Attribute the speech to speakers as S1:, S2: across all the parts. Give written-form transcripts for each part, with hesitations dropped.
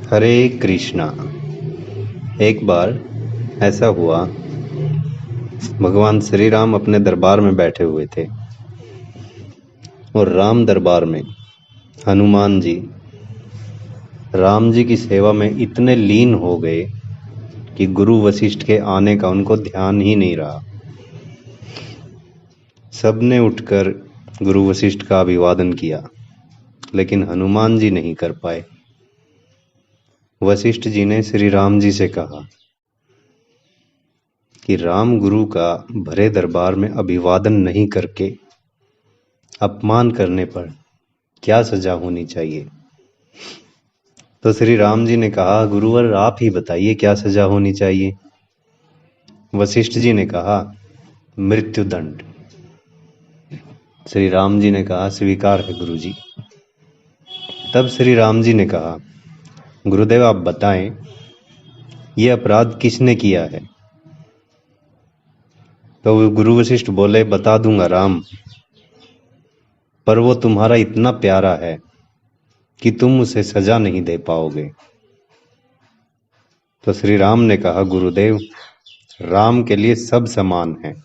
S1: हरे कृष्णा। एक बार ऐसा हुआ, भगवान श्री राम अपने दरबार में बैठे हुए थे और राम दरबार में हनुमान जी राम जी की सेवा में इतने लीन हो गए कि गुरु वशिष्ठ के आने का उनको ध्यान ही नहीं रहा। सबने उठकर गुरु वशिष्ठ का अभिवादन किया, लेकिन हनुमान जी नहीं कर पाए। वशिष्ठ जी ने श्री राम जी से कहा कि राम गुरु का भरे दरबार में अभिवादन नहीं करके अपमान करने पर क्या सजा होनी चाहिए। तो श्री राम जी ने कहा, गुरुवर आप ही बताइए क्या सजा होनी चाहिए। वशिष्ठ जी ने कहा, मृत्युदंड। श्री राम जी ने कहा, स्वीकार है गुरु जी। तब श्री राम जी ने कहा, गुरुदेव आप बताएं ये अपराध किसने किया है। तो गुरु वशिष्ठ बोले, बता दूंगा राम, पर वो तुम्हारा इतना प्यारा है कि तुम उसे सजा नहीं दे पाओगे। तो श्री राम ने कहा, गुरुदेव राम के लिए सब समान है।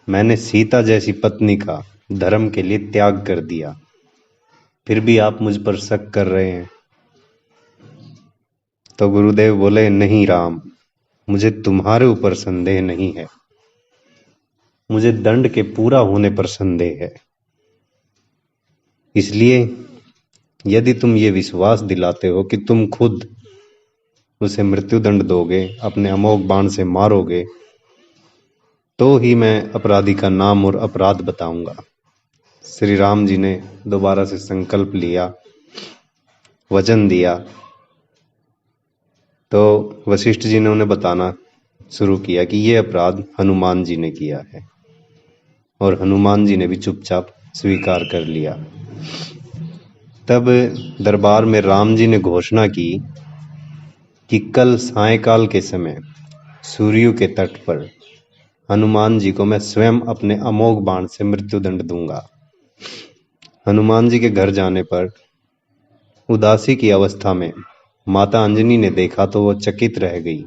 S1: मैंने सीता जैसी पत्नी का धर्म के लिए त्याग कर दिया, फिर भी आप मुझ पर शक कर रहे हैं। तो गुरुदेव बोले, नहीं राम, मुझे तुम्हारे ऊपर संदेह नहीं है, मुझे दंड के पूरा होने पर संदेह है। इसलिए यदि तुम ये विश्वास दिलाते हो कि तुम खुद उसे मृत्युदंड दोगे, अपने अमोघ बाण से मारोगे, तो ही मैं अपराधी का नाम और अपराध बताऊंगा। श्री राम जी ने दोबारा से संकल्प लिया, वचन दिया। तो वशिष्ठ जी ने उन्हें बताना शुरू किया कि ये अपराध हनुमान जी ने किया है, और हनुमान जी ने भी चुपचाप स्वीकार कर लिया। तब दरबार में राम जी ने घोषणा की कि कल सायंकाल के समय सूर्य के तट पर हनुमान जी को मैं स्वयं अपने अमोघ बाण से मृत्युदंड दूंगा। हनुमान जी के घर जाने पर उदासी की अवस्था में माता अंजनी ने देखा तो वो चकित रह गई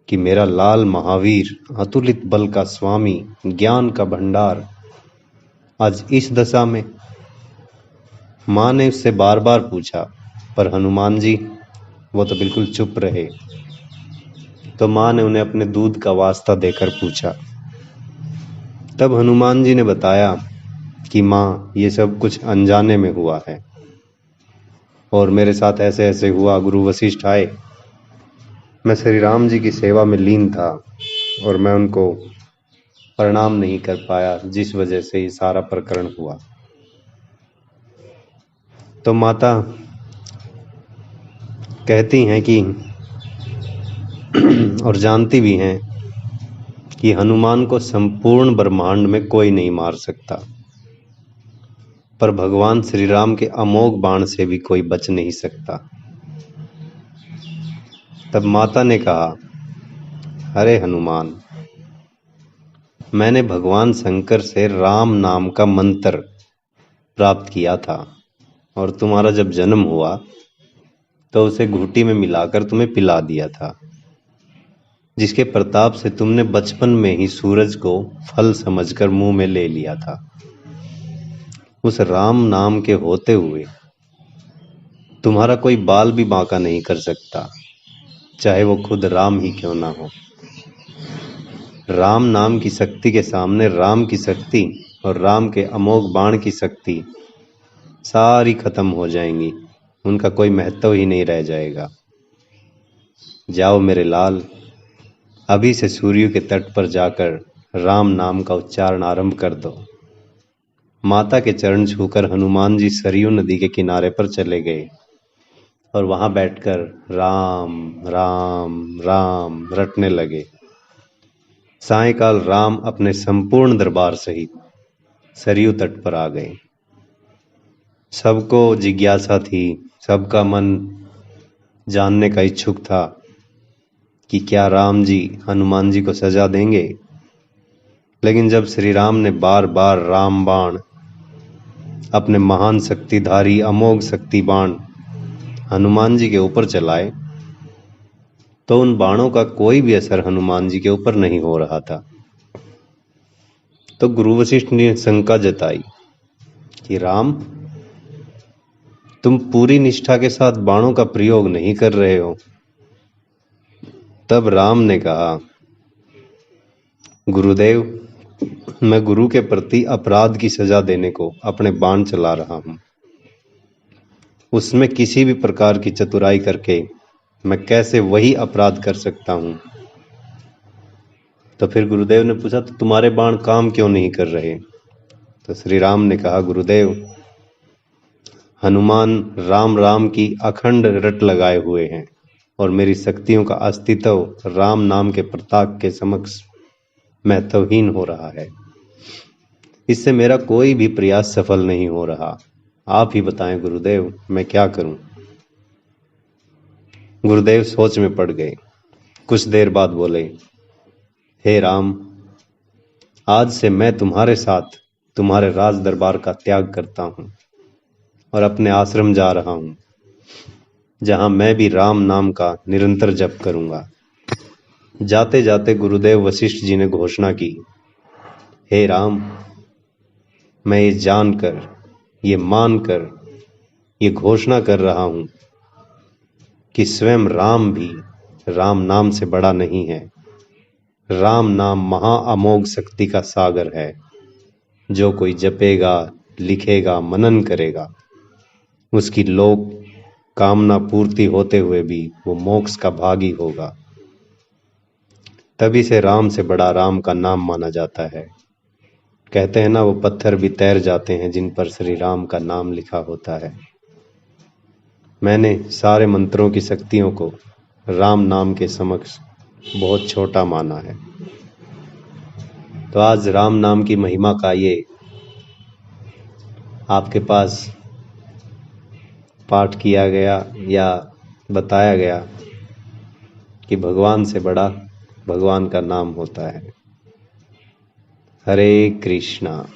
S1: कि मेरा लाल महावीर, अतुलित बल का स्वामी, ज्ञान का भंडार आज इस दशा में। माँ ने उससे बार बार पूछा, पर हनुमान जी वो तो बिल्कुल चुप रहे। तो माँ ने उन्हें अपने दूध का वास्ता देकर पूछा। तब हनुमान जी ने बताया कि माँ, ये सब कुछ अनजाने में हुआ है और मेरे साथ ऐसे ऐसे हुआ। गुरु वशिष्ठ आए, मैं श्री राम जी की सेवा में लीन था और मैं उनको प्रणाम नहीं कर पाया, जिस वजह से ये सारा प्रकरण हुआ। तो माता कहती हैं कि और जानती भी हैं कि हनुमान को संपूर्ण ब्रह्मांड में कोई नहीं मार सकता, पर भगवान श्री राम के अमोघ बाण से भी कोई बच नहीं सकता। तब माता ने कहा, अरे हनुमान, मैंने भगवान शंकर से राम नाम का मंत्र प्राप्त किया था, और तुम्हारा जब जन्म हुआ तो उसे घूंटी में मिलाकर तुम्हें पिला दिया था, जिसके प्रताप से तुमने बचपन में ही सूरज को फल समझकर मुंह में ले लिया था। उस राम नाम के होते हुए तुम्हारा कोई बाल भी बांका नहीं कर सकता, चाहे वो खुद राम ही क्यों ना हो। राम नाम की शक्ति के सामने राम की शक्ति और राम के अमोघ बाण की शक्ति सारी खत्म हो जाएंगी, उनका कोई महत्व ही नहीं रह जाएगा। जाओ मेरे लाल, अभी से सूर्य के तट पर जाकर राम नाम का उच्चारण आरंभ कर दो। माता के चरण छूकर हनुमान जी सरयू नदी के किनारे पर चले गए और वहां बैठकर राम राम राम रटने लगे। सायंकाल राम अपने संपूर्ण दरबार सहित सरयू तट पर आ गए। सबको जिज्ञासा थी, सबका मन जानने का इच्छुक था कि क्या राम जी हनुमान जी को सजा देंगे। लेकिन जब श्री राम ने बार बार राम बाण, अपने महान शक्तिधारी अमोघ शक्ति बाण हनुमान जी के ऊपर चलाए तो उन बाणों का कोई भी असर हनुमान जी के ऊपर नहीं हो रहा था। तो गुरु वशिष्ठ ने शंका जताई कि राम, तुम पूरी निष्ठा के साथ बाणों का प्रयोग नहीं कर रहे हो। तब राम ने कहा, गुरुदेव, मैं गुरु के प्रति अपराध की सजा देने को अपने बाण चला रहा हूं। उसमें किसी भी प्रकार की चतुराई करके मैं कैसे वही अपराध कर सकता हूं। तो फिर गुरुदेव ने पूछा, तो तुम्हारे बाण काम क्यों नहीं कर रहे? तो श्री राम ने कहा, गुरुदेव, हनुमान राम राम की अखंड रट लगाए हुए हैं और मेरी शक्तियों का अस्तित्व राम नाम के प्रताप के समक्ष महत्वहीन हो रहा है। इससे मेरा कोई भी प्रयास सफल नहीं हो रहा। आप ही बताएं गुरुदेव, मैं क्या करूं? गुरुदेव सोच में पड़ गए। कुछ देर बाद बोले, हे राम, आज से मैं तुम्हारे साथ तुम्हारे राज दरबार का त्याग करता हूं और अपने आश्रम जा रहा हूं, जहां मैं भी राम नाम का निरंतर जप करूंगा। जाते जाते गुरुदेव वशिष्ठ जी ने घोषणा की, हे राम, मैं ये जानकर, ये मानकर, ये घोषणा कर रहा हूं कि स्वयं राम भी राम नाम से बड़ा नहीं है। राम नाम महा अमोघ शक्ति का सागर है। जो कोई जपेगा, लिखेगा, मनन करेगा, उसकी लोक कामना पूर्ति होते हुए भी वो मोक्ष का भागी होगा। तभी से राम से बड़ा राम का नाम माना जाता है। कहते हैं ना, वो पत्थर भी तैर जाते हैं जिन पर श्री राम का नाम लिखा होता है। मैंने सारे मंत्रों की शक्तियों को राम नाम के समक्ष बहुत छोटा माना है। तो आज राम नाम की महिमा का ये आपके पास पाठ किया गया या बताया गया कि भगवान से बड़ा भगवान का नाम होता है। हरे कृष्णा।